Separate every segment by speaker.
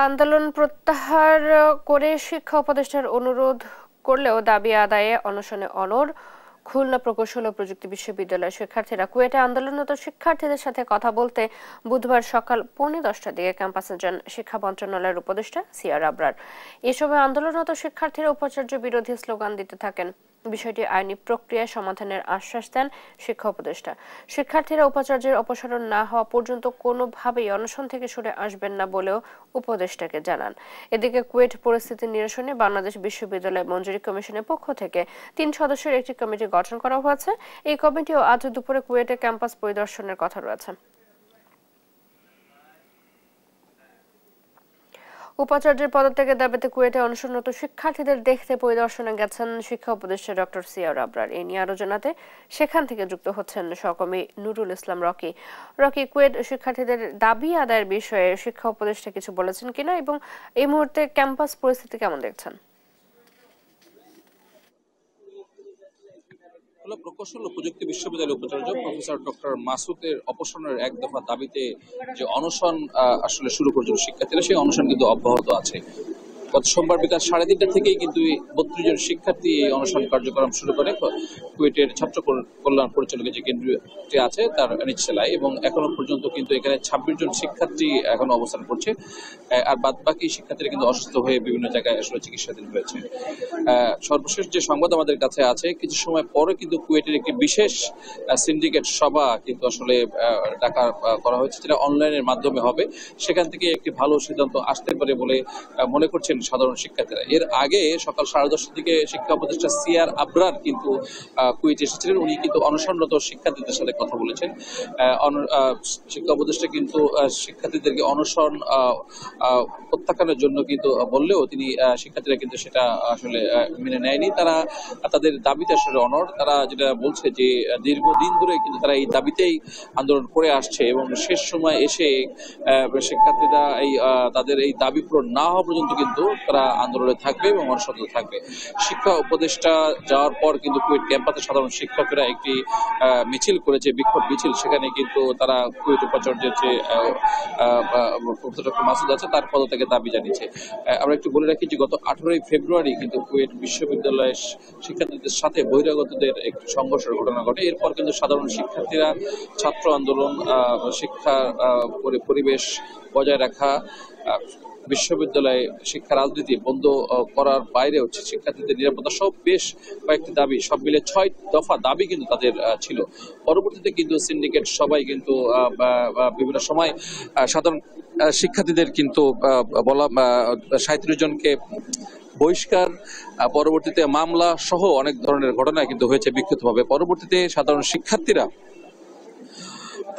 Speaker 1: আন্দোলন প্রত্যাহার করে শিক্ষা উপদেষ্টার অনুরোধ করলেও দাবি আদায়ে অনশনে অনড় খুলনা প্রকৌশল ও প্রযুক্তি বিশ্ববিদ্যালয়ের শিক্ষার্থীরা। কুয়েটে আন্দোলনরত শিক্ষার্থীদের সাথে কথা বলতে বুধবার সকাল 10:45টার দিকে ক্যাম্পাসে যান শিক্ষা মন্ত্রণালয়ের উপদেষ্টা সিআর আবরার। এ সময় আন্দোলনরত শিক্ষার্থীরা উপাচার্য বিরোধী স্লোগান দিতে থাকেন। বিষয়টি আইনি প্রক্রিয়ায় সমাধানের আশ্বাস দেন শিক্ষা উপদেষ্টা। শিক্ষার্থীরা উপাচার্যের অপসারণ না হওয়া পর্যন্ত কোনোভাবেই অনশন থেকে সরে আসবেন না বলেও উপদেষ্টাকে জানান। এদিকে কুয়েট পরিস্থিতি নিরসনে বাংলাদেশ বিশ্ববিদ্যালয় মঞ্জুরি কমিশনের পক্ষ থেকে 3 সদস্যের একটি কমিটি গঠন করা হয়েছে। এই কমিটিও আজ দুপুরে কুয়েটে ক্যাম্পাস পরিদর্শনের কথা রয়েছে। উপাচার্যের পদত্যাগের দাবিতে কুয়েটে অনশনরত শিক্ষার্থীদের দেখতে পরিদর্শনে গেছেন শিক্ষা উপদেষ্টা ডক্টর সিআর আবরার। এই নিয়ে আরো জানাতে সেখান থেকে যুক্ত হচ্ছেন সহকর্মী নুরুল ইসলাম রকি। কুয়েট শিক্ষার্থীদের দাবি আদায়ের বিষয়ে শিক্ষা উপদেষ্টা কিছু বলেছেন কিনা এবং এই মুহূর্তে ক্যাম্পাস পরিস্থিতি কেমন দেখছেন?
Speaker 2: প্রকৌশল ও প্রযুক্তি বিশ্ববিদ্যালয়ের উপাচার্য প্রফেসর ডক্টর মাসুদের অপসারণের এক দফা দাবিতে যে অনশন আসলে শুরু করেছিল শিক্ষার্থীরা, সেই অনশন কিন্তু অব্যাহত আছে। গত সোমবার বিকাল 3:30টা থেকেই কিন্তু 32 জন শিক্ষার্থী এই অনশন কার্যক্রম শুরু করে কুয়েটের ছাত্র কল্যাণ পরিচালকের যে কেন্দ্রটি আছে তার নিচতলায়, এবং এখনো পর্যন্ত কিন্তু এখানে 26 জন শিক্ষার্থী এখনো অবস্থান করছে। আর বাদ বাকি শিক্ষার্থীরা কিন্তু অসুস্থ হয়ে বিভিন্ন জায়গায় আসলে চিকিৎসাধীন হয়েছে। সর্বশেষ যে সংবাদ আমাদের কাছে আছে, কিছু সময় পরে কিন্তু কুয়েটের একটি বিশেষ সিন্ডিকেট সভা কিন্তু আসলে ডাকা করা হয়েছে, যেটা অনলাইনের মাধ্যমে হবে। সেখান থেকে একটি ভালো সিদ্ধান্ত আসতে পারে বলে মনে করছেন সাধারণ শিক্ষার্থীরা। এর আগে সকাল 10:30টার দিকে শিক্ষা উপদেষ্টা সিআর আবরার কিন্তু কুয়েটে এসেছিলেন। উনি কিন্তু অনশনরত শিক্ষার্থীদের সাথে কথা বলেছেন। শিক্ষা উপদেষ্টা কিন্তু শিক্ষার্থীদেরকে অনশন প্রত্যাখ্যানের জন্য কিন্তু বললেও তিনি শিক্ষার্থীরা কিন্তু সেটা আসলে মেনে নেয়নি। তারা তাদের দাবিতে আসলে অনড়। তারা যেটা বলছে যে দীর্ঘদিন ধরে কিন্তু তারা এই দাবিতেই আন্দোলন করে আসছে, এবং শেষ সময় এসে শিক্ষার্থীরা তাদের এই দাবি পূরণ না হওয়া পর্যন্ত কিন্তু তারা আন্দোলনে থাকবে এবং অনশনে থাকবে। শিক্ষা উপদেষ্টা যাওয়ার পর কিন্তু কুয়েট ক্যাম্পাসে সাধারণ শিক্ষকেরা একটি মিছিল করেছে, বিক্ষোভ মিছিল। সেখানে কিন্তু তারা কুয়েট উপাচার্যের যে প্রফেসর ডক্টর মাসুদ আছে তার পদত্যাগের দাবি জানিয়েছে। আমরা একটু বলে রাখি যে গত 18ই ফেব্রুয়ারি কিন্তু কুয়েট বিশ্ববিদ্যালয়ের শিক্ষার্থীদের সাথে বহিরাগতদের একটি সংঘর্ষের ঘটনা ঘটে। এরপর কিন্তু সাধারণ শিক্ষার্থীরা ছাত্র আন্দোলন, শিক্ষা পরিবেশ বজায় রাখা, বিশ্ববিদ্যালয়ে শিক্ষা রাজনীতি বন্ধ করার বাইরেও শিক্ষার্থীদের নিরাপত্তা সহ বেশ কয়েকটি দাবি, সব মিলে 6 দফা দাবি কিন্তু তাদের ছিল। পরবর্তীতে কিন্তু সিন্ডিকেট সবাই কিন্তু বিভিন্ন সময় সাধারণ শিক্ষার্থীদের কিন্তু বলা 37 জনকে বহিষ্কার, পরবর্তীতে মামলা সহ অনেক ধরনের ঘটনা কিন্তু হয়েছে বিক্ষিপ্তভাবে। পরবর্তীতে সাধারণ শিক্ষার্থীরা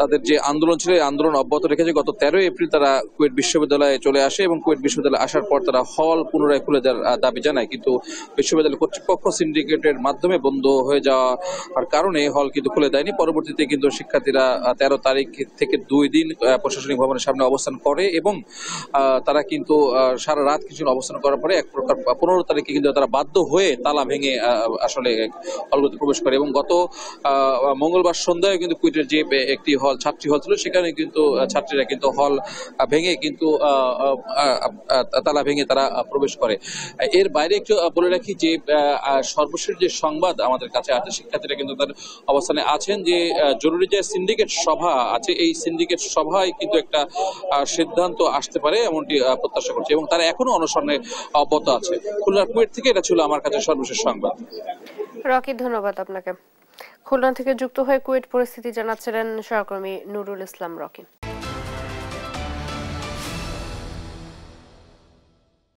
Speaker 2: তাদের যে আন্দোলন ছিল এই আন্দোলন অব্যাহত রেখেছে। গত 13 এপ্রিল তারা কুয়েট বিশ্ববিদ্যালয়ে চলে আসে, এবং কুয়েট বিশ্ববিদ্যালয়ে আসার পর তারা হল পুনরায় খুলে দেওয়ার দাবি জানায়। কিন্তু বিশ্ববিদ্যালয় কর্তৃপক্ষ সিন্ডিকেটের মাধ্যমে বন্ধ হয়ে যাওয়ার কারণে হল কিন্তু খুলে দেয়নি। পরবর্তীতে কিন্তু শিক্ষার্থীরা 13 তারিখ থেকে 2 দিন প্রশাসনিক ভবনের সামনে অবস্থান করে, এবং তারা কিন্তু সারা রাত কিছু অবস্থান করার পরে এক প্রকার 15 তারিখে কিন্তু তারা বাধ্য হয়ে তালা ভেঙে আসলে হলগুলোতে প্রবেশ করে। এবং গত মঙ্গলবার সন্ধ্যায় কিন্তু কুয়েটের যে একটি হল, ছাত্রী হল ছিল, সেখানে কিন্তু ছাত্রীরা কিন্তু হল ভেঙে কিন্তু তালা ভেঙে তারা প্রবেশ করে। এর বাইরে একটু বলে রাখি যে সর্বশেষ যে সংবাদ আমাদের কাছে আছে, শিক্ষার্থীরা কিন্তু তার অবস্থানে আছেন যে জরুরি যে সিন্ডিকেট সভা আছে, এই সিন্ডিকেট সভায় কিন্তু একটা সিদ্ধান্ত আসতে পারে এমনটি প্রত্যাশা করছে, এবং তারা এখনো অনশনে অব্যাহত আছে। খুলনার কুয়েট থেকে এটা ছিল আমার কাছে সর্বশেষ সংবাদ।
Speaker 1: রকি, ধন্যবাদ আপনাকে। খুলনা থেকে যুক্ত হয়ে কুয়েট পরিস্থিতি জানাচ্ছিলেন সহকর্মী নুরুল ইসলাম রকি।